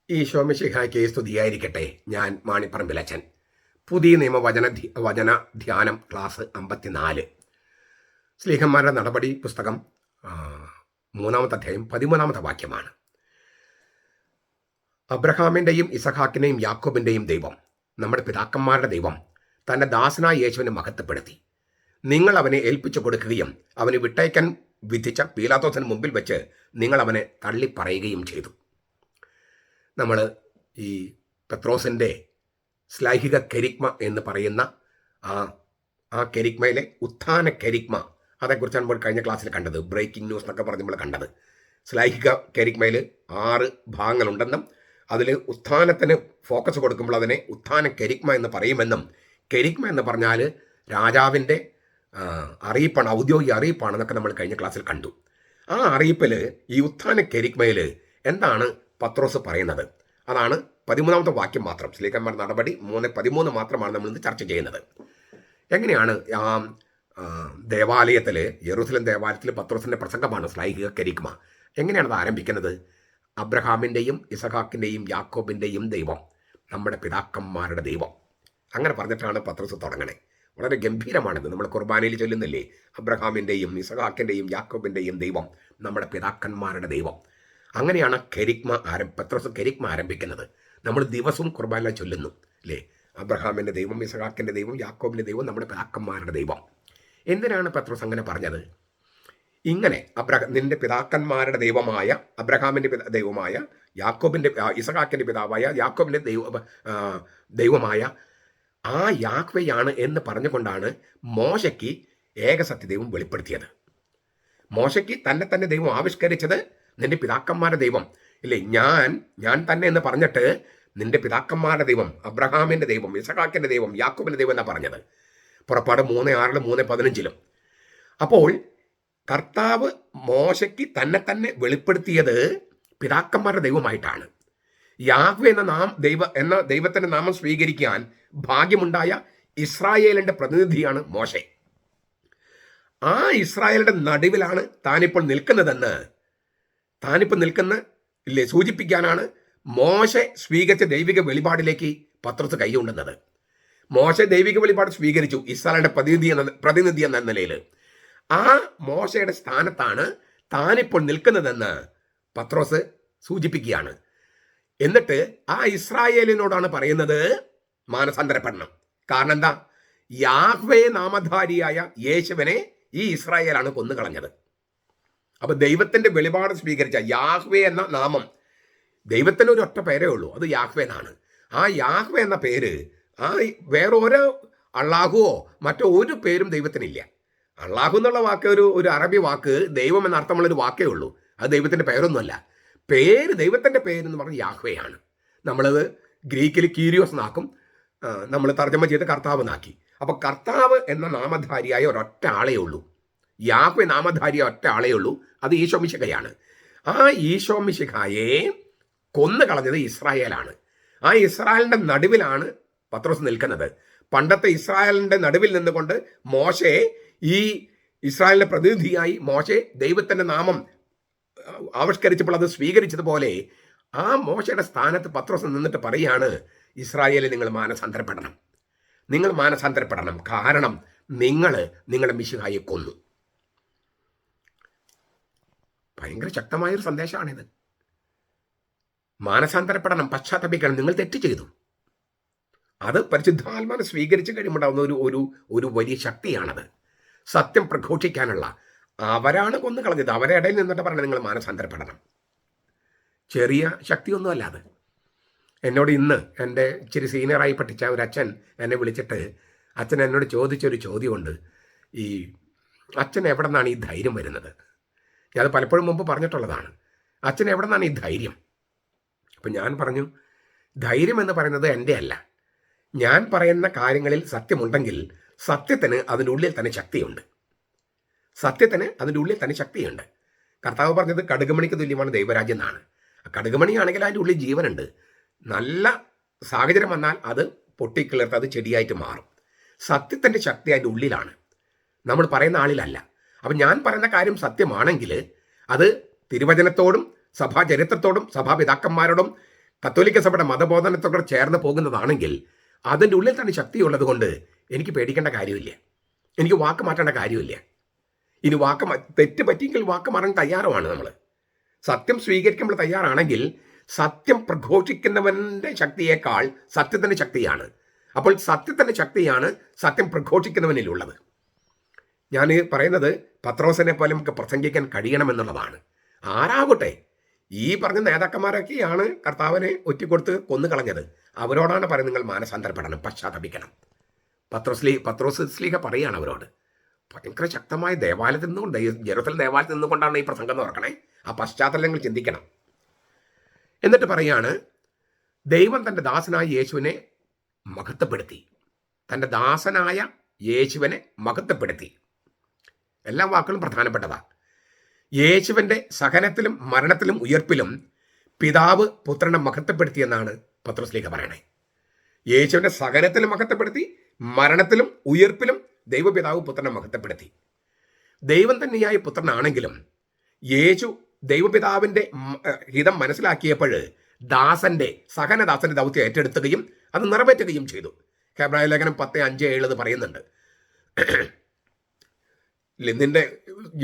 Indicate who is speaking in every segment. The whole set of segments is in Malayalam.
Speaker 1: ഈശോ മിശിഹായ്ക്ക് സ്തുതിയായിരിക്കട്ടെ. ഞാൻ മാണിപ്പറമ്പിലച്ചൻ. പുതിയ നിയമ വചന ധ്യാനം ക്ലാസ് 54. സ്ലീഹന്മാരുടെ നടപടി പുസ്തകം 3-ാമത്തെ അധ്യായം 13-ാമത്തെ വാക്യമാണ്. അബ്രഹാമിൻ്റെയും ഇസഹാക്കിൻ്റെയും യാക്കോബിൻ്റെയും ദൈവം, നമ്മുടെ പിതാക്കന്മാരുടെ ദൈവം, തൻ്റെ ദാസനായ യേശുവിനെ മഹത്വപ്പെടുത്തി. നിങ്ങൾ അവനെ ഏൽപ്പിച്ചു കൊടുക്കുകയും അവന് വിട്ടയക്കാൻ വിധിച്ച പീലാത്തോസിന് മുമ്പിൽ വെച്ച് നിങ്ങൾ അവനെ തള്ളിപ്പറയുകയും ചെയ്തു. നമ്മൾ ഈ പത്രോസിൻ്റെ ശ്ലൈഹിക കെരിഗ്മ എന്ന് പറയുന്ന ആ കെരിഗ്മയിലെ ഉത്ഥാന കെരിഗ്മ, അതേക്കുറിച്ചാണ് നമ്മൾ കഴിഞ്ഞ ക്ലാസ്സിൽ കണ്ടത്. ബ്രേക്കിംഗ് ന്യൂസ് എന്നൊക്കെ പറഞ്ഞ് നമ്മൾ കണ്ടത്. ശ്ലൈഹിക കെരിഗ്മയിൽ 6 ഭാഗങ്ങളുണ്ടെന്നും അതിൽ ഉത്ഥാനത്തിന് ഫോക്കസ് കൊടുക്കുമ്പോൾ അതിനെ ഉത്ഥാന കെരിഗ്മ എന്ന് പറയുമെന്നും, കെരിഗ്മ എന്ന് പറഞ്ഞാൽ രാജാവിൻ്റെ അറിയിപ്പാണ്, ഔദ്യോഗിക അറിയിപ്പാണെന്നൊക്കെ നമ്മൾ കഴിഞ്ഞ ക്ലാസ്സിൽ കണ്ടു. ആ അറിയിപ്പിൽ ഈ ഉത്ഥാന കെരിഗ്മയിൽ എന്താണ് പത്രോസ് പറയുന്നത്? അതാണ് 13-ാമത്തെ വാക്യം മാത്രം. സ്ലീഹന്മാർ നടപടി 3:13 മാത്രമാണ് നമ്മൾ ഇന്ന് ചർച്ച ചെയ്യുന്നത്. എങ്ങനെയാണ് ദേവാലയത്തിൽ, യെറൂസലേം ദേവാലയത്തിൽ പത്രോസിൻ്റെ പ്രസംഗമാണ് ശ്ലൈഹിക കെരിഗ്മ. എങ്ങനെയാണ് അത് ആരംഭിക്കുന്നത്? അബ്രഹാമിൻ്റെയും ഇസഹാക്കിൻ്റെയും യാക്കോബിൻ്റെയും ദൈവം, നമ്മുടെ പിതാക്കന്മാരുടെ ദൈവം, അങ്ങനെ പറഞ്ഞിട്ടാണ് പത്രോസ് തുടങ്ങണേ. വളരെ ഗംഭീരമാണിത്. നമ്മൾ കുർബാനയിൽ ചൊല്ലുന്നില്ലേ, അബ്രഹാമിൻ്റെയും ഇസഹാക്കിൻ്റെയും യാക്കോബിൻ്റെയും ദൈവം, നമ്മുടെ പിതാക്കന്മാരുടെ ദൈവം. അങ്ങനെയാണ് പത്രോസ് കെരിഗ്മ ആരംഭിക്കുന്നത്. നമ്മൾ ദിവസവും കുർബാന ചൊല്ലുന്നു അല്ലേ? അബ്രഹാമിൻ്റെ ദൈവം, ഇസഹാക്കിൻ്റെ ദൈവം, യാക്കോബിൻ്റെ ദൈവം, നമ്മുടെ പിതാക്കന്മാരുടെ ദൈവം. എന്തിനാണ് പത്രോസ് അങ്ങനെ പറഞ്ഞത്? ഇങ്ങനെ നിന്റെ പിതാക്കന്മാരുടെ ദൈവമായ അബ്രഹാമിൻ്റെ ദൈവമായ യാക്കോബിൻ്റെ, ഇസഹാക്കിൻ്റെ പിതാവായ യാക്കോബിൻ്റെ ദൈവമായ ആ യാഹ്വയാണ് എന്ന് പറഞ്ഞുകൊണ്ടാണ് മോശയ്ക്ക് ഏകസത്യദൈവം വെളിപ്പെടുത്തിയത്. മോശയ്ക്ക് തന്നെ ദൈവം ആവിഷ്കരിച്ചത് നിന്റെ പിതാക്കന്മാരുടെ ദൈവം ഇല്ലേ, ഞാൻ തന്നെ എന്ന് പറഞ്ഞിട്ട് നിന്റെ പിതാക്കന്മാരുടെ ദൈവം, അബ്രഹാമിൻ്റെ ദൈവം, ഇസഹാക്കിൻ്റെ ദൈവം, യാക്കോബിൻ്റെ ദൈവം എന്നാണ് പറഞ്ഞത്. പുറപ്പാട് 3:6, 3:15. അപ്പോൾ കർത്താവ് മോശയ്ക്ക് തന്നെ വെളിപ്പെടുത്തിയത് പിതാക്കന്മാരുടെ ദൈവമായിട്ടാണ്. യാഹ്വേ എന്ന ദൈവത്തിൻ്റെ നാമം സ്വീകരിക്കാൻ ഭാഗ്യമുണ്ടായ ഇസ്രായേലിൻ്റെ പ്രതിനിധിയാണ് മോശെ. ആ ഇസ്രായേലിൻ്റെ നടുവിലാണ് താനിപ്പോൾ സൂചിപ്പിക്കാനാണ് മോശെ സ്വീകരിച്ച ദൈവിക വെളിപാടിലേക്ക് പത്രോസ് കൈകൊണ്ടുന്നത്. മോശെ ദൈവിക വെളിപാട് സ്വീകരിച്ചു ഇസ്രായേലിന്റെ പ്രതിനിധി എന്ന നിലയിൽ. ആ മോശയുടെ സ്ഥാനത്താണ് താനിപ്പോൾ നിൽക്കുന്നതെന്ന് പത്രോസ് സൂചിപ്പിക്കുകയാണ്. എന്നിട്ട് ആ ഇസ്രായേലിനോടാണ് പറയുന്നത്, മാനസാന്തരപ്പെടണം. കാരണം എന്താ? യാഹ്വേ നാമധാരിയായ യേശുവിനെ ഈ ഇസ്രായേലാണ് കൊന്നുകളഞ്ഞത്. അപ്പൊ ദൈവത്തിന്റെ വെളിപാട് സ്വീകരിച്ച യാഹ്വേ എന്ന നാമം, ദൈവത്തിന് ഒരു ഒറ്റ പേരേ ഉള്ളൂ, അത് യാഹ്വേ എന്നാണ്. ആ യാഹ്വേ എന്ന പേര് വേറെ ഓരോ അള്ളാഹുവോ മറ്റോ ഒരു പേരും ദൈവത്തിനില്ല. അള്ളാഹു എന്നുള്ള വാക്ക് ഒരു അറബി വാക്ക്, ദൈവം എന്ന അർത്ഥമുള്ളൊരു വാക്കേ ഉള്ളൂ. അത് ദൈവത്തിന്റെ പേരൊന്നുമല്ല. ദൈവത്തിന്റെ പേരെന്ന് പറഞ്ഞാൽ യാഹ്വയാണ്. നമ്മളത് ഗ്രീക്കിൽ കീരിയോസ് എന്നാക്കും, നമ്മൾ തർജ്ജമ ചെയ്ത് കർത്താവ് എന്നാക്കി. അപ്പൊ കർത്താവ് എന്ന നാമധാരിയായ ഒരൊറ്റ ആളേ ഉള്ളൂ, യാഹ്വേ നാമധാരിയ ഒറ്റ ആളേ ഉള്ളൂ, അത് ഈശോ മിശിഹായാണ്. ആ ഈശോ മിശിഹായെ കൊന്നു കളഞ്ഞത് ഇസ്രായേലാണ്. ആ ഇസ്രായേലിന്റെ നടുവിലാണ് പത്രോസ് നിൽക്കുന്നത്. പണ്ടത്തെ ഇസ്രായേലിന്റെ നടുവിൽ നിന്നുകൊണ്ട് മോശെ, ഈ ഇസ്രായേലിന്റെ പ്രതിനിധിയായി മോശെ ദൈവത്തിന്റെ നാമം ആവിഷ്കരിച്ചപ്പോൾ അത് സ്വീകരിച്ചതുപോലെ ആ മോശയുടെ സ്ഥാനത്ത് പത്രോസ് നിന്നിട്ട് പറയാണ്, ഇസ്രായേലിൽ നിങ്ങൾ മാനസാന്തരപ്പെടണം, കാരണം നിങ്ങളുടെ മിശിഹായെ കൊന്നു. ഭയങ്കര ശക്തമായൊരു സന്ദേശമാണിത്. മാനസാന്തരപ്പെടണം, പശ്ചാത്തപിക്കണം, നിങ്ങൾ തെറ്റ് ചെയ്തു. അത് പരിശുദ്ധാത്മാവിനെ സ്വീകരിച്ച് കഴിയുമ്പോണ്ടാവുന്ന ഒരു വലിയ ശക്തിയാണത്. സത്യം പ്രഘോഷിക്കാനുള്ള അവരാണ് കൊന്നു കളഞ്ഞത്. അവരുടെ ഇടയിൽ നിന്നിട്ട് പറഞ്ഞത് നിങ്ങൾ മാനസാന്തരപ്പെടണം. ചെറിയ ശക്തിയൊന്നുമല്ല അത്. എന്നോട് ഇന്ന് എൻ്റെ ഇച്ചിരി സീനിയറായി പഠിച്ച ഒരു അച്ഛൻ എന്നെ വിളിച്ചിട്ട്, അച്ഛൻ എന്നോട് ചോദിച്ചൊരു ചോദ്യമുണ്ട്. ഈ അച്ഛൻ എവിടെ നിന്നാണ് ഈ ധൈര്യം വരുന്നത്? ഞാനത് പലപ്പോഴും മുമ്പ് പറഞ്ഞിട്ടുള്ളതാണ്. അച്ഛൻ എവിടെ നിന്നാണ് ഈ ധൈര്യം? അപ്പം ഞാൻ പറഞ്ഞു, ധൈര്യം എന്ന് പറയുന്നത് എൻ്റെ അല്ല. ഞാൻ പറയുന്ന കാര്യങ്ങളിൽ സത്യമുണ്ടെങ്കിൽ സത്യത്തിന് അതിൻ്റെ ഉള്ളിൽ തന്നെ ശക്തിയുണ്ട്. കർത്താവ് പറഞ്ഞത് കടുകുമണിക്ക് തുല്യമാണ് ദൈവരാജ്യം എന്നാണ്. കടുകുമണിയാണെങ്കിൽ അതിൻ്റെ ഉള്ളിൽ ജീവനുണ്ട്. നല്ല സാഹചര്യം വന്നാൽ അത് പൊട്ടിക്കിളർത്ത് അത് ചെടിയായിട്ട് മാറും. സത്യത്തിൻ്റെ ശക്തി അതിൻ്റെ ഉള്ളിലാണ്, നമ്മൾ പറയുന്ന ആളിലല്ല. അപ്പം ഞാൻ പറയുന്ന കാര്യം സത്യമാണെങ്കിൽ അത് തിരുവചനത്തോടും സഭാചരിത്രത്തോടും സഭാപിതാക്കന്മാരോടും കത്തോലിക്ക സഭയുടെ മതബോധനത്തോടെ ചേർന്ന് പോകുന്നതാണെങ്കിൽ അതിൻ്റെ ഉള്ളിൽ തന്നെ ശക്തിയുള്ളത് കൊണ്ട് എനിക്ക് പേടിക്കേണ്ട കാര്യമില്ല, എനിക്ക് വാക്ക് മാറ്റേണ്ട കാര്യമില്ല. ഇനി തെറ്റ് പറ്റിയെങ്കിൽ വാക്ക് മാറാൻ തയ്യാറുമാണ് നമ്മൾ. സത്യം സ്വീകരിക്കുമ്പോൾ തയ്യാറാണെങ്കിൽ സത്യം പ്രഘോഷിക്കുന്നവൻ്റെ ശക്തിയേക്കാൾ സത്യത്തിൻ്റെ ശക്തിയാണ്. അപ്പോൾ സത്യത്തിൻ്റെ ശക്തിയാണ് സത്യം പ്രഘോഷിക്കുന്നവനിലുള്ളത്. ഞാൻ പറയുന്നത് പത്രോസിനെ പോലെ നമുക്ക് പ്രസംഗിക്കാൻ കഴിയണമെന്നുള്ളതാണ്. ആരാകട്ടെ, ഈ പറഞ്ഞ നേതാക്കന്മാരൊക്കെയാണ് കർത്താവിനെ ഒറ്റിക്കൊടുത്ത് കൊന്നുകളഞ്ഞത്. അവരോടാണ് പറയുന്നത്, നിങ്ങൾ മാനസാന്തരപ്പെടണം, പശ്ചാത്തപിക്കണം. പത്രോസ് സ്ലീഹ പറയുകയാണ് അവരോട്. ഭയങ്കര ശക്തമായ ദേവാലയത്തിൽ നിന്നുകൊണ്ട്, ജെറുസലേം ദേവാലയത്തിൽ നിന്നുകൊണ്ടാണ് ഈ പ്രസംഗം എന്ന് ഓർക്കണേ. ആ പശ്ചാത്തലങ്ങൾ ചിന്തിക്കണം. എന്നിട്ട് പറയാണ്, ദൈവം തൻ്റെ ദാസനായ യേശുവിനെ മഹത്വപ്പെടുത്തി. തൻ്റെ ദാസനായ യേശുവിനെ മഹത്വപ്പെടുത്തി. എല്ലാ വാക്കുകളും പ്രധാനപ്പെട്ടതാണ്. യേശുവിൻ്റെ സഹനത്തിലും മരണത്തിലും ഉയർപ്പിലും പിതാവ് പുത്രനെ മഹത്വപ്പെടുത്തിയെന്നാണ് പത്രോസ് ലീഹ പറയണേ. യേശുവിൻ്റെ സഹനത്തിലും മഹത്വപ്പെടുത്തി, മരണത്തിലും ഉയർപ്പിലും ദൈവപിതാവ് പുത്രനെ മഹത്വപ്പെടുത്തി. ദൈവം തന്നെയായ പുത്രനാണെങ്കിലും യേശു ദൈവപിതാവിൻ്റെ ഹിതം മനസ്സിലാക്കിയപ്പോൾ സഹനദാസന്റെ ദൗത്യം ഏറ്റെടുത്തുകയും അത് നിറവേറ്റുകയും ചെയ്തു. ഹെബ്രായ ലേഖനം 10:5-7 പറയുന്നുണ്ട്. നിന്റെ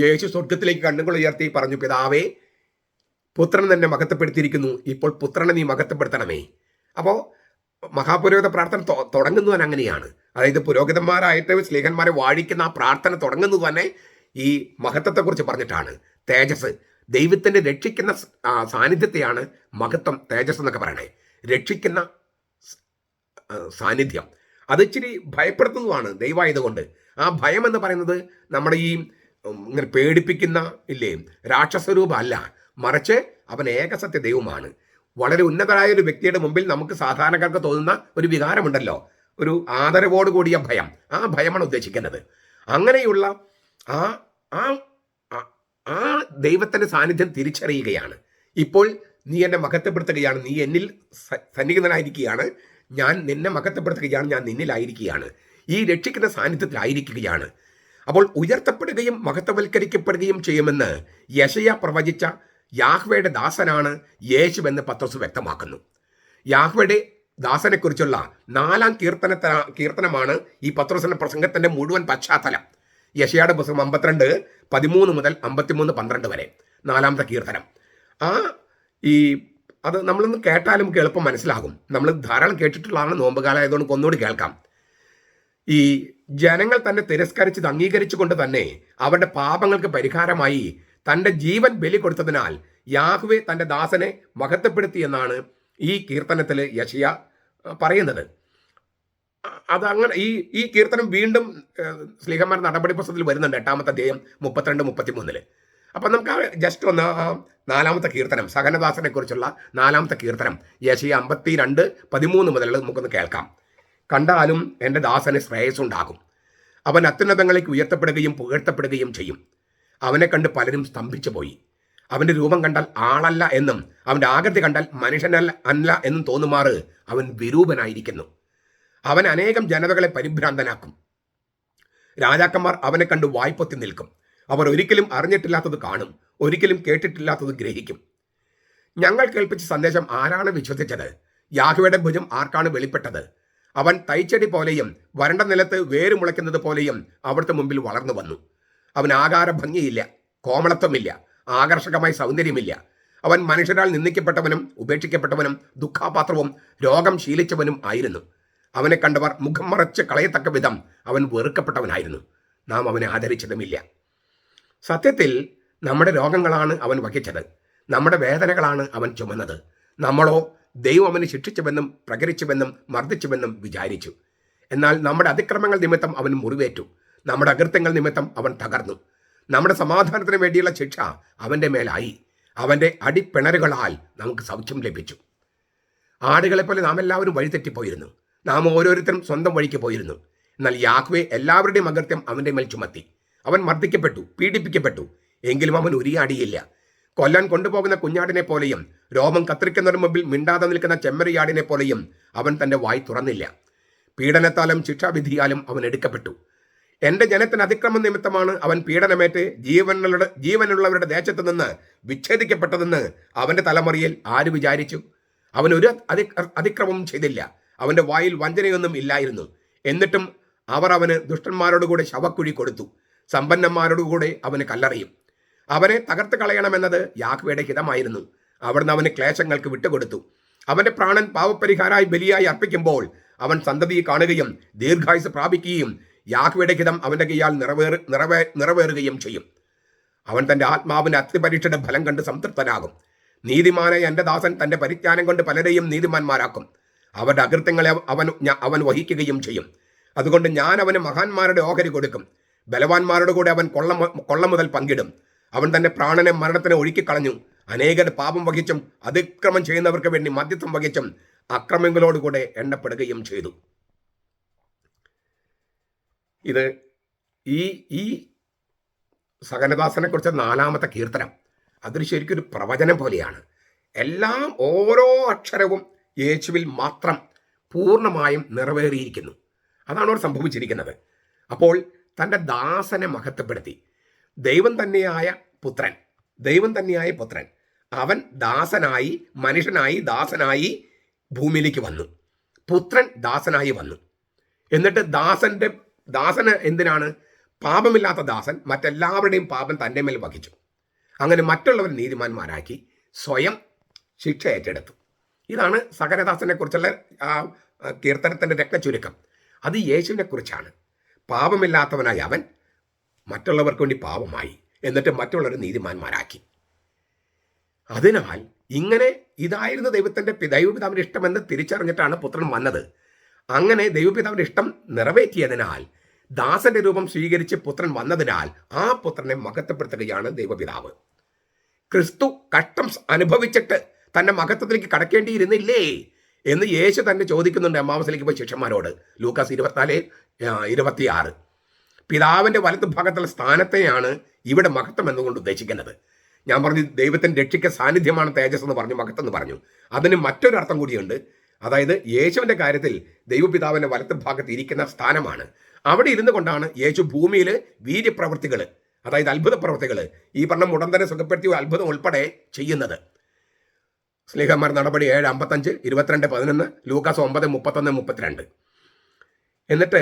Speaker 1: യേശു സ്വർഗത്തിലേക്ക് കണ്ണുകൾ ഉയർത്തി പറഞ്ഞു, പിതാവേ, പുത്രൻ തന്നെ മഹത്വപ്പെടുത്തിയിരിക്കുന്നു, ഇപ്പോൾ പുത്രനെ നീ മഹത്വപ്പെടുത്തണമേ. അപ്പോൾ മഹാപുരോഹിത പ്രാർത്ഥന തുടങ്ങുന്നവൻ അങ്ങനെയാണ്. അതായത് പുരോഹിതന്മാരായിട്ട് സ്ലീഹന്മാരെ വാഴിക്കുന്ന ആ പ്രാർത്ഥന തുടങ്ങുന്നത് തന്നെ ഈ മഹത്വത്തെക്കുറിച്ച് പറഞ്ഞിട്ടാണ്. തേജസ്, ദൈവത്തിൻ്റെ രക്ഷിക്കുന്ന സാന്നിധ്യത്തെയാണ് മഹത്വം, തേജസ് എന്നൊക്കെ പറയണേ. രക്ഷിക്കുന്ന സാന്നിധ്യം അത് ഇച്ചിരി ഭയപ്പെടുത്തുന്നതാണ് ദൈവമായതുകൊണ്ട്. ആ ഭയം എന്ന് പറയുന്നത് നമ്മുടെ ഈ ഇങ്ങനെ പേടിപ്പിക്കുന്ന രാക്ഷസരൂപം അല്ല, മറിച്ച് അവൻ ഏകസത്യ ദൈവമാണ്. വളരെ ഉന്നതരായ ഒരു വ്യക്തിയുടെ മുമ്പിൽ നമുക്ക് സാധാരണക്കാർക്ക് തോന്നുന്ന ഒരു വികാരമുണ്ടല്ലോ, ഒരു ആദരവോട് കൂടിയ ഭയം. ആ ഭയമാണ് ഉദ്ദേശിക്കുന്നത്. അങ്ങനെയുള്ള ആ ആ ആ ദൈവത്തിൻ്റെ സാന്നിധ്യം തിരിച്ചറിയുകയാണ്. ഇപ്പോൾ നീ എന്നെ മഹത്വപ്പെടുത്തുകയാണ്, നീ എന്നിൽ സന്നിഹിതനായിരിക്കുകയാണ്, ഞാൻ നിന്നെ മഹത്വപ്പെടുത്തുകയാണ്, ഞാൻ നിന്നിലായിരിക്കുകയാണ്, ഈ രക്ഷിക്കുന്ന സാന്നിധ്യത്തിലായിരിക്കുകയാണ്. അപ്പോൾ ഉയർത്തപ്പെടുകയും മഹത്വവൽക്കരിക്കപ്പെടുകയും ചെയ്യുമെന്ന് യെശയ്യാ പ്രവചിച്ച യാഹ്വേയുടെ ദാസനാണ് യേശുവെന്ന് പത്രോസ് വ്യക്തമാക്കുന്നു. യാഹ്വേയുടെ ദാസനെക്കുറിച്ചുള്ള 4-ാം കീർത്തനമാണ് ഈ പത്രോസിന്റെ പ്രസംഗത്തിന്റെ മുഴുവൻ പശ്ചാത്തലം. യെശയ്യായുടെ പുസ്തകം 52:13 മുതൽ 53:12 വരെ 4-ാമത്തെ കീർത്തനം. അത് നമ്മളൊന്ന് കേട്ടാലും നമുക്ക് എളുപ്പം മനസ്സിലാകും. നമ്മൾ ധാരാളം കേട്ടിട്ടുള്ളതാണ്, നോമ്പുകാലമായതുകൊണ്ട് ഒന്നുകൂടി കേൾക്കാം. ഈ ജനങ്ങൾ തന്നെ തിരസ്കരിച്ചത് അംഗീകരിച്ചുകൊണ്ട് തന്നെ അവരുടെ പാപങ്ങൾക്ക് പരിഹാരമായി തൻ്റെ ജീവൻ ബലി കൊടുത്തതിനാൽ യാഹ്വേ തൻ്റെ ദാസനെ മഹത്വപ്പെടുത്തി എന്നാണ് ഈ കീർത്തനത്തിൽ യെശയ്യാ പറയുന്നത്. അതങ്ങനെ ഈ കീർത്തനം വീണ്ടും സ്ലീഹന്മാർ നടപടി പുസ്തകത്തിൽ വരുന്നുണ്ട്, 8-ാമത്തെ അധ്യായം 32-33. അപ്പം നമുക്ക് ജസ്റ്റ് ഒന്ന് 4-ാമത്തെ കീർത്തനം, സഹനദാസനെ കുറിച്ചുള്ള 4-ാമത്തെ കീർത്തനം യെശയ്യാ 52:13 മുതൽ നമുക്കൊന്ന് കേൾക്കാം. കണ്ടാലും എൻ്റെ ദാസന് ശ്രേയസ്സുണ്ടാകും, അവൻ അത്യുന്നതങ്ങളിലേക്ക് ഉയർത്തപ്പെടുകയും പുകഴ്ത്തപ്പെടുകയും ചെയ്യും. അവനെ കണ്ട് പലരും സ്തംഭിച്ചു പോയി. അവൻ്റെ രൂപം കണ്ടാൽ ആളല്ല എന്നും അവൻ്റെ ആകൃതി കണ്ടാൽ മനുഷ്യനല്ല എന്നും തോന്നുമാറ് അവൻ വിരൂപനായിരിക്കുന്നു. അവൻ അനേകം ജനതകളെ പരിഭ്രാന്തനാക്കും. രാജാക്കന്മാർ അവനെ കണ്ട് വായ്പൊത്തി നിൽക്കും. അവർ ഒരിക്കലും അറിഞ്ഞിട്ടില്ലാത്തത് കാണും, ഒരിക്കലും കേട്ടിട്ടില്ലാത്തത് ഗ്രഹിക്കും. ഞങ്ങൾ കേൾപ്പിച്ച സന്ദേശം ആരാണ് വിശ്വസിച്ചത്? യാഹ്വേയുടെ ഭുജം ആർക്കാണ് വെളിപ്പെട്ടത്? അവൻ തൈച്ചെടി പോലെയും വരണ്ട നിലത്ത് വേര് മുളയ്ക്കുന്നത് പോലെയും അവിടുത്തെ മുമ്പിൽ വളർന്നു വന്നു. അവൻ ആകാര ഭംഗിയില്ല, കോമളത്വമില്ല, ആകർഷകമായ സൗന്ദര്യമില്ല. അവൻ മനുഷ്യരാൽ നിന്ദിക്കപ്പെട്ടവനും ഉപേക്ഷിക്കപ്പെട്ടവനും ദുഃഖാപാത്രവും രോഗം ശീലിച്ചവനും ആയിരുന്നു. അവനെ കണ്ടവർ മുഖം മറച്ച് കളയത്തക്ക വിധം അവൻ വെറുക്കപ്പെട്ടവനായിരുന്നു. നാം അവനെ ആദരിച്ചതുമില്ല. സത്യത്തിൽ നമ്മുടെ രോഗങ്ങളാണ് അവൻ വഹിച്ചത്, നമ്മുടെ വേദനകളാണ് അവൻ ചുമന്നത്. നമ്മളോ ദൈവം അവനെ ശിക്ഷിച്ചുവെന്നും പ്രകരിച്ചുവെന്നും മർദ്ദിച്ചുവെന്നും വിചാരിച്ചു. എന്നാൽ നമ്മുടെ അതിക്രമങ്ങൾ നിമിത്തം അവൻ മുറിവേറ്റു, നമ്മുടെ അകൃത്യങ്ങൾ നിമിത്തം അവൻ തകർന്നു. നമ്മുടെ സമാധാനത്തിന് വേണ്ടിയുള്ള ശിക്ഷ അവൻ്റെ മേലായി, അവൻ്റെ അടിപ്പിണരുകളാൽ നമുക്ക് സൗഖ്യം ലഭിച്ചു. ആടുകളെപ്പോലെ നാം എല്ലാവരും വഴിതെറ്റിപ്പോയിരുന്നു, നാം ഓരോരുത്തരും സ്വന്തം വഴിക്ക് പോയിരുന്നു. എന്നാൽ യാഹ്വേ എല്ലാവരുടെയും അകൃത്യം അവൻ്റെ മേൽ ചുമത്തി. അവൻ മർദ്ദിക്കപ്പെട്ടു, പീഡിപ്പിക്കപ്പെട്ടു, എങ്കിലും അവൻ ഉരിയാടിയില്ല. കൊല്ലാൻ കൊണ്ടുപോകുന്ന കുഞ്ഞാടിനെ പോലെയും രോമം കത്തിരിക്കുന്നതിന് മുമ്പിൽ മിണ്ടാതെ നിൽക്കുന്ന ചെമ്മരിയാടിനെ പോലെയും അവൻ തൻ്റെ വായ് തുറന്നില്ല. പീഡനത്താലും ശിക്ഷാവിധിയാലും അവൻ എടുക്കപ്പെട്ടു. എൻ്റെ ജനത്തിന് അതിക്രമം നിമിത്തമാണ് അവൻ പീഡനമേറ്റ് ജീവനുള്ളവരുടെ ദേശത്തു നിന്ന് വിച്ഛേദിക്കപ്പെട്ടതെന്ന് അവൻ്റെ തലമുറയിൽ ആര് വിചാരിച്ചു? അവനൊരു അതിക്രമവും ചെയ്തില്ല. അവൻ്റെ വായിൽ വഞ്ചനയൊന്നും ഇല്ലായിരുന്നു. എന്നിട്ടും അവർ അവന് ദുഷ്ടന്മാരോടുകൂടെ ശവക്കുഴി കൊടുത്തു, സമ്പന്നന്മാരോടുകൂടെ അവന് കല്ലറിയും. അവനെ തകർത്ത് കളയണമെന്നത് യാഹ്വേയുടെ ഹിതമായിരുന്നു. അവിടുന്ന് അവന് ക്ലേശങ്ങൾക്ക് വിട്ടുകൊടുത്തു. അവന്റെ പ്രാണൻ പാവപരിഹാരായി ബലിയായി അർപ്പിക്കുമ്പോൾ അവൻ സന്തതിയെ കാണുകയും ദീർഘായുസ് പ്രാപിക്കുകയും യാഹ്വേയുടെ ഹിതം അവന്റെ കൈയാൽ നിറവേറുകയും ചെയ്യും. അവൻ തന്റെ ആത്മാവിന്റെ അഗ്നിപരീക്ഷയുടെ ഫലം കണ്ട് സംതൃപ്തനാകും. നീതിമാനായ എൻ്റെ ദാസൻ തന്റെ പരിജ്ഞാനം കൊണ്ട് പലരെയും നീതിമാന്മാരാക്കും. അവരുടെ അകൃത്യങ്ങളെ അവൻ വഹിക്കുകയും ചെയ്യും. അതുകൊണ്ട് ഞാൻ അവന് മഹാന്മാരുടെ ഓഹരി കൊടുക്കും. ബലവാന്മാരുടെ കൂടെ അവൻ കൊള്ള മുതൽ പങ്കിടും. അവൻ തന്റെ പ്രാണനെ മരണത്തിന് ഒഴുക്കിക്കളഞ്ഞു. അനേകർ പാപം വഹിച്ചും അതിക്രമം ചെയ്യുന്നവർക്ക് വേണ്ടി മധ്യത്വം വഹിച്ചും അക്രമങ്ങളോടുകൂടെ എണ്ണപ്പെടുകയും ചെയ്തു. ഇത് ഈ സകലദാസനെ കുറിച്ച് 4-ാമത്തെ കീർത്തനം. അതൊരു ശരിക്കൊരു പ്രവചനം പോലെയാണ്. എല്ലാം ഓരോ അക്ഷരവും യേശുവിൽ മാത്രം പൂർണ്ണമായും നിറവേറിയിരിക്കുന്നു. അതാണ് അവർ സംഭവിച്ചിരിക്കുന്നത്. അപ്പോൾ തൻ്റെ ദാസനെ മഹത്വപ്പെടുത്തി. ദൈവം തന്നെയായ പുത്രൻ അവൻ ദാസനായി, മനുഷ്യനായി, ദാസനായി ഭൂമിയിലേക്ക് വന്നു. പുത്രൻ ദാസനായി വന്നു. എന്നിട്ട് ദാസന് എന്തിനാണ്? പാപമില്ലാത്ത ദാസൻ മറ്റെല്ലാവരുടെയും പാപം തൻ്റെ മേൽ വഹിച്ചു. അങ്ങനെ മറ്റുള്ളവർ നീതിമാന്മാരാക്കി സ്വയം ശിക്ഷ ഏറ്റെടുത്തു. ഇതാണ് സകലദാസനെ കുറിച്ചുള്ള ആ കീർത്തനത്തിൻ്റെ രത്നച്ചുരുക്കം. അത് യേശുവിനെ കുറിച്ചാണ്. പാപമില്ലാത്തവനായി അവൻ മറ്റുള്ളവർക്ക് വേണ്ടി പാപമായി, എന്നിട്ട് മറ്റുള്ളവർ നീതിമാന്മാരാക്കി. അതിനാൽ ഇങ്ങനെ ഇതായിരുന്നു ദൈവപിതാവിൻ്റെ ഇഷ്ടമെന്ന് തിരിച്ചറിഞ്ഞിട്ടാണ് പുത്രൻ വന്നത്. അങ്ങനെ ദൈവപിതാവിൻ്റെ ഇഷ്ടം നിറവേറ്റിയതിനാൽ, ദാസന്റെ രൂപം സ്വീകരിച്ച് പുത്രൻ വന്നതിനാൽ ആ പുത്രനെ മഹത്വപ്പെടുത്തുകയാണ് ദൈവപിതാവ്. ക്രിസ്തു കഷ്ടം അനുഭവിച്ചിട്ട് തന്റെ മഹത്വത്തിലേക്ക് കടക്കേണ്ടിയിരുന്നില്ലേ എന്ന് യേശു തന്നെ ചോദിക്കുന്നുണ്ട് എമ്മാവസിലേക്ക് പോയി ശിഷ്യന്മാരോട്. ലൂക്കാസ് 24:26. പിതാവിന്റെ വലത്ത് ഭാഗത്തുള്ള സ്ഥാനത്തെയാണ് ഇവിടെ മഹത്വം എന്നുകൊണ്ട് ഉദ്ദേശിക്കുന്നത്. ഞാൻ പറഞ്ഞു ദൈവത്തിന്റെ രക്ഷിക്ക സാന്നിധ്യമാണ് തേജസ് എന്ന് പറഞ്ഞു, മഹത്വം എന്ന് പറഞ്ഞു. അതിന് മറ്റൊരു അർത്ഥം കൂടിയുണ്ട്. അതായത് യേശുവിന്റെ കാര്യത്തിൽ ദൈവപിതാവിന്റെ വലത്ത് ഭാഗത്ത് ഇരിക്കുന്ന സ്ഥാനമാണ്. അവിടെ ഇരുന്നു കൊണ്ടാണ് യേശു ഭൂമിയിൽ വീര്യപ്രവൃത്തികൾ, അതായത് അത്ഭുത പ്രവൃത്തികൾ, ഈ പറഞ്ഞ മുടന്തനെ സുഖപ്പെടുത്തിയ അത്ഭുതം ഉൾപ്പെടെ ചെയ്യുന്നത്. സ്ലീഹന്മാർ നടപടി 7:55, 22:11, ലൂക്കാസ് 9:31-32. എന്നിട്ട്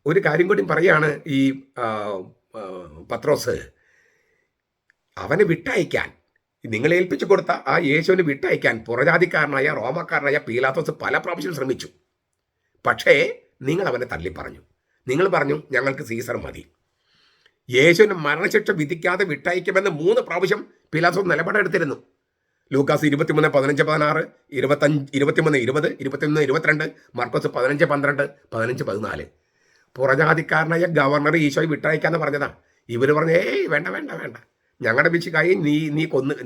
Speaker 1: ഒരു കാര്യം കൂടി പറയാണ് ഈ പത്രോസ്, അവനെ വിട്ടയക്കാൻ, നിങ്ങളെ ഏൽപ്പിച്ചു കൊടുത്ത ആ യേശുവിനെ വിട്ടയക്കാൻ പുറജാതിക്കാരനായ റോമക്കാരനായ പീലാത്തോസ് പല പ്രാവശ്യം ശ്രമിച്ചു. പക്ഷേ നിങ്ങൾ അവനെ തള്ളിപ്പറഞ്ഞു. നിങ്ങൾ പറഞ്ഞു ഞങ്ങൾക്ക് സീസർ മതി. യേശുവിനെ മരണശിക്ഷ വിധിക്കാതെ വിട്ടയക്കുമെന്ന് 3 പ്രാവശ്യം പീലാത്തോസ് നിലപാടെടുത്തിരുന്നു. ലൂക്കാസ് 23:15-16, 23:20, 21:22, മർക്കോസ് 15:12, 15:14. പുറജാതിക്കാരനായ ഗവർണർ ഈശോയെ വിട്ടയക്കാന്ന് പറഞ്ഞതാ. ഇവർ പറഞ്ഞു വേണ്ട വേണ്ട വേണ്ട, ഞങ്ങളുടെ ബിച്ചിക്കായി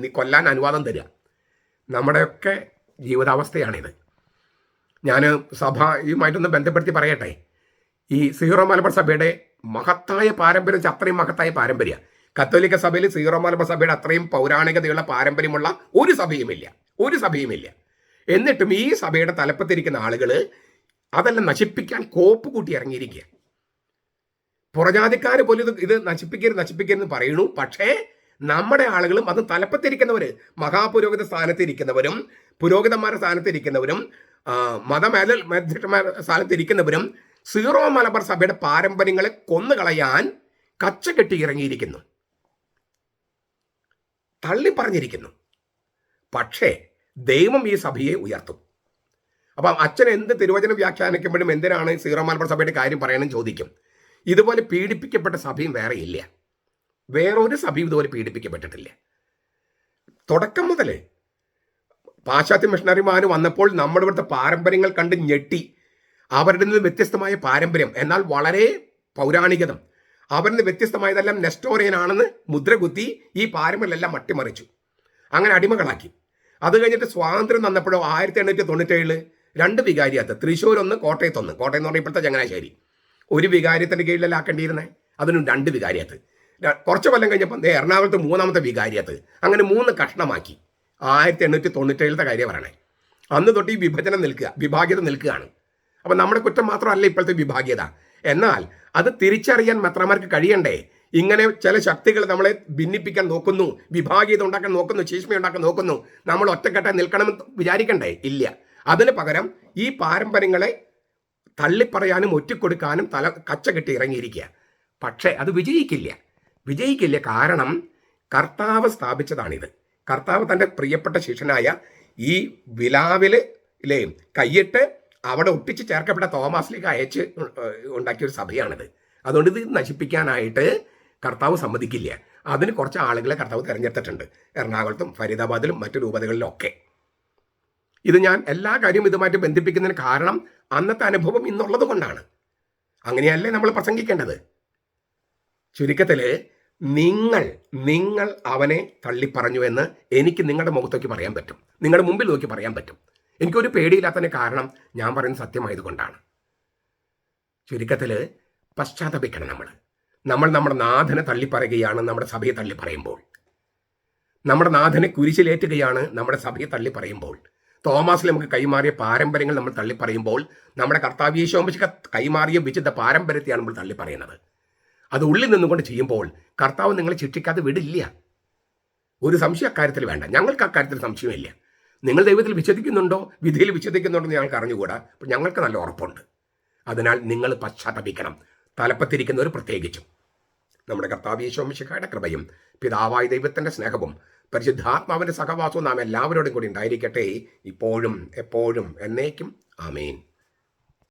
Speaker 1: നീ കൊല്ലാൻ അനുവാദം തരിക. നമ്മുടെയൊക്കെ ജീവിതാവസ്ഥയാണിത്. ഞാൻ സഭയുമായിട്ടൊന്ന് ബന്ധപ്പെടുത്തി പറയട്ടെ. ഈ സീറോ മലബാർ സഭയുടെ മഹത്തായ പാരമ്പര്യം, അത്രയും മഹത്തായ പാരമ്പര്യം കത്തോലിക്ക സഭയിൽ സീറോ മലബാർ സഭയുടെ അത്രയും പൗരാണികതയുള്ള പാരമ്പര്യമുള്ള ഒരു സഭയുമില്ല. എന്നിട്ടും ഈ സഭയുടെ തലപ്പത്തിരിക്കുന്ന ആളുകൾ അതെല്ലാം നശിപ്പിക്കാൻ കോപ്പ് കൂട്ടി ഇറങ്ങിയിരിക്കുക. പുറജാതിക്കാർ പോലും ഇത് നശിപ്പിക്കരുന്ന് പറയുന്നു. പക്ഷേ നമ്മുടെ ആളുകളും അത് തലപ്പത്തിരിക്കുന്നവർ, മഹാപുരോഹിത സ്ഥാനത്തിരിക്കുന്നവരും പുരോഹിതന്മാരുടെ സ്ഥാനത്തിരിക്കുന്നവരും മതമേധന്മാരുടെ സ്ഥാനത്തിരിക്കുന്നവരും സീറോ മലബാർ സഭയുടെ പാരമ്പര്യങ്ങളെ കൊന്നുകളയാൻ കച്ചകെട്ടി ഇറങ്ങിയിരിക്കുന്നു, തള്ളിപ്പറഞ്ഞിരിക്കുന്നു. പക്ഷേ ദൈവം ഈ സഭയെ ഉയർത്തും. അപ്പം അച്ഛൻ എന്ത് തിരുവചനം വ്യാഖ്യാനിക്കുമ്പോഴും എന്തിനാണ് സീറോ മലബാർ സഭയുടെ കാര്യം പറയണം ചോദിക്കും. ഇതുപോലെ പീഡിപ്പിക്കപ്പെട്ട സഭയും വേറെ ഇല്ല. വേറൊരു സഭയും ഇതുപോലെ പീഡിപ്പിക്കപ്പെട്ടിട്ടില്ല. തുടക്കം മുതൽ പാശ്ചാത്യ മിഷണറിമാർ വന്നപ്പോൾ നമ്മുടെ ഇവിടുത്തെ പാരമ്പര്യങ്ങൾ കണ്ട് ഞെട്ടി. അവരുടെ നിന്ന് വ്യത്യസ്തമായ പാരമ്പര്യം, എന്നാൽ വളരെ പൗരാണികതം, അവരിൽ നിന്ന് വ്യത്യസ്തമായതെല്ലാം നെസ്റ്റോറിയനാണെന്ന് മുദ്രകുത്തി ഈ പാരമ്പര്യമെല്ലാം അട്ടിമറിച്ചു. അങ്ങനെ അടിമകളാക്കി. അത് കഴിഞ്ഞിട്ട് സ്വാതന്ത്ര്യം തന്നപ്പോഴോ 1897 2 വികാരിയത്ത്, തൃശ്ശൂർ 1, കോട്ടയം എന്ന് പറഞ്ഞാൽ ഇപ്പോഴത്തെ ചങ്ങനാശ്ശേരി, ഒരു വികാരിയത്തിൻ്റെ കീഴിലല്ല ആക്കേണ്ടിയിരുന്നത്. അതിനും 2 വികാരിയത്ത്. കുറച്ച് കൊല്ലം കഴിഞ്ഞപ്പോൾ എറണാകുളത്ത് 3ാമത്തെ വികാരിയത്ത്. അങ്ങനെ 3 കഷ്ണമാക്കി. 1897 കാര്യം പറയണേ. അന്ന് തൊട്ട് ഈ വിഭാഗ്യത നിൽക്കുകയാണ്. അപ്പം നമ്മുടെ കുറ്റം മാത്രമല്ല ഇപ്പോഴത്തെ വിഭാഗ്യത. എന്നാൽ അത് തിരിച്ചറിയാൻ മെത്രാന്മാർക്ക് കഴിയണ്ടേ? ഇങ്ങനെ ചില ശക്തികൾ നമ്മളെ ഭിന്നിപ്പിക്കാൻ നോക്കുന്നു, വിഭാഗീയത ഉണ്ടാക്കാൻ നോക്കുന്നു, ശീഷ്മ ഉണ്ടാക്കാൻ നോക്കുന്നു. നമ്മൾ ഒറ്റക്കെട്ടായി നിൽക്കണമെന്ന് വിചാരിക്കണ്ടേ? ഇല്ല. അതിന് പകരം ഈ പാരമ്പര്യങ്ങളെ തള്ളിപ്പറയാനും ഒറ്റിക്കൊടുക്കാനും കച്ച കെട്ടി ഇറങ്ങിയിരിക്കുക. പക്ഷേ അത് വിജയിക്കില്ല. കാരണം കർത്താവ് സ്ഥാപിച്ചതാണിത്. കർത്താവ് തൻ്റെ പ്രിയപ്പെട്ട ശിഷ്യനായ ഈ വിലാവിൽ കൈയിട്ട് അവിടെ ഒട്ടിച്ച് ചേർക്കപ്പെട്ട തോമാസിലേക്ക് അയച്ച് ഉണ്ടാക്കിയൊരു സഭയാണിത്. അതുകൊണ്ട് ഇത് നശിപ്പിക്കാനായിട്ട് കർത്താവ് സമ്മതിക്കില്ല. അതിന് കുറച്ച് ആളുകളെ കർത്താവ് തിരഞ്ഞെടുത്തിട്ടുണ്ട്, എറണാകുളത്തും ഫരീദാബാദിലും മറ്റു രൂപതകളിലും ഒക്കെ. ഇത് ഞാൻ എല്ലാ കാര്യവും ഇതുമായിട്ട് ബന്ധിപ്പിക്കുന്നതിന് കാരണം അന്നത്തെ അനുഭവം ഇന്നുള്ളത് കൊണ്ടാണ്. അങ്ങനെയല്ലേ നമ്മൾ പ്രസംഗിക്കേണ്ടത്? ചുരുക്കത്തിൽ നിങ്ങൾ അവനെ തള്ളിപ്പറഞ്ഞു എന്ന് എനിക്ക് നിങ്ങളുടെ മുഖത്തേക്ക് പറയാൻ പറ്റും, നിങ്ങളുടെ മുമ്പിൽ നോക്കി പറയാൻ പറ്റും. എനിക്കൊരു പേടിയില്ലാത്തതിന് കാരണം ഞാൻ പറയുന്നത് സത്യമായതുകൊണ്ടാണ്. ചുരുക്കത്തിൽ പശ്ചാത്തപിക്കണം. നമ്മൾ നമ്മുടെ നാഥനെ തള്ളിപ്പറയുകയാണ് നമ്മുടെ സഭയെ തള്ളിപ്പറയുമ്പോൾ. നമ്മുടെ നാഥനെ കുരിശിലേറ്റുകയാണ് നമ്മുടെ സഭയെ തള്ളിപ്പറയുമ്പോൾ. തോമാസിൽ നമുക്ക് കൈമാറിയ പാരമ്പര്യങ്ങൾ നമ്മൾ തള്ളിപ്പറയുമ്പോൾ നമ്മുടെ കർത്താവ് യേശുവിന് കൈമാറിയ വിശുദ്ധ പാരമ്പര്യത്തെയാണ് നമ്മൾ തള്ളിപ്പറയുന്നത്. അത് ഉള്ളിൽ നിന്നുകൊണ്ട് ചെയ്യുമ്പോൾ കർത്താവ് നിങ്ങളെ ശിക്ഷിക്കാതെ വിടില്ല. ഒരു സംശയം അക്കാര്യത്തിൽ വേണ്ട. ഞങ്ങൾക്ക് അക്കാര്യത്തിൽ സംശയമില്ല. നിങ്ങൾ ദൈവത്തിൽ വിശ്വസിക്കുന്നുണ്ടോ, വിധിയിൽ വിശ്വസിക്കുന്നുണ്ടോ എന്ന് ഞങ്ങൾക്ക് അറിഞ്ഞുകൂടാ. അപ്പോൾ ഞങ്ങൾക്ക് നല്ല ഉറപ്പുണ്ട്. അതിനാൽ നിങ്ങൾ പശ്ചാത്തപിക്കണം, തലപ്പത്തിരിക്കുന്നവർ പ്രത്യേകിച്ചും. നമ്മുടെ കർത്താവ് യേശു മിശിഹായുടെ കൃപയും പിതാവായ ദൈവത്തിൻ്റെ സ്നേഹവും പരിശുദ്ധാത്മാവിൻ്റെ സഹവാസവും നാം എല്ലാവരോടും കൂടി ഉണ്ടായിരിക്കട്ടെ, ഇപ്പോഴും എപ്പോഴും എന്നേക്കും. ആമേൻ.